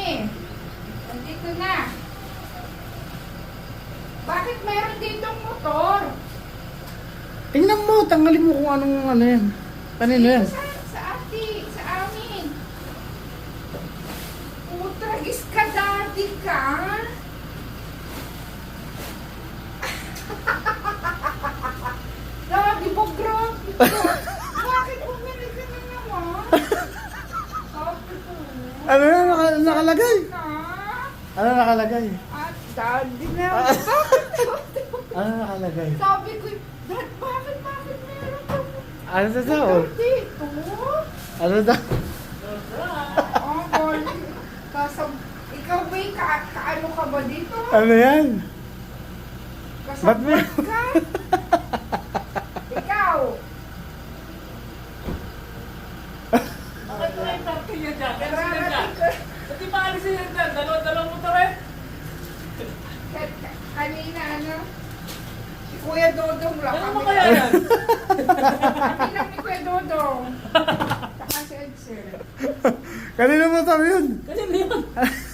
kami. Nandito na. Bakit meron ditong motor? Tingnan mo, tanggalin mo kung anong ano yan. Kanino yan? Sa amin. Utragis ka, daddy ka. Daddy mo, grabe ka. Bakit bumili ka na naman? Sabi ko. Ano yan nakalagay? Na. Ano nakalagay? At daddy na. Ano nakalagay? Sabi ko, Dad, bakit meron ka Ano na daw? dito? Ano daw? Oh, boy. Ikaw ba, kaano ka ba dito? Ano yan? Ba't Kasabot meron? ka? Ikaw? Bakit ko yung tapin niya dyan? Kaya sila dyan? Kararating ko. Ba't di pa alis sila dyan? Dalawang motor eh. Kanina, ano? Si Kuya Dodong lang. Ano mo kaya yan? Kanina ni Kuya Dodong. Saka si Edsel. Kanino motor yun? Kanina yun.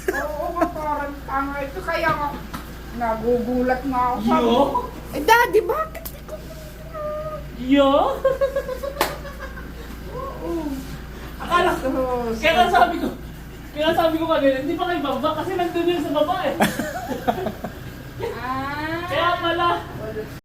Oo nga, parang tanga ito. Kaya nga, nagugulat nga ako. Sabi Yo? ko, eh, Daddy, bakit? Yo? Oo. Akala ko. Kaya sabi ko kanina, hindi pa kayo baba kasi nandun yun sa baba eh. Ah. Kaya pala,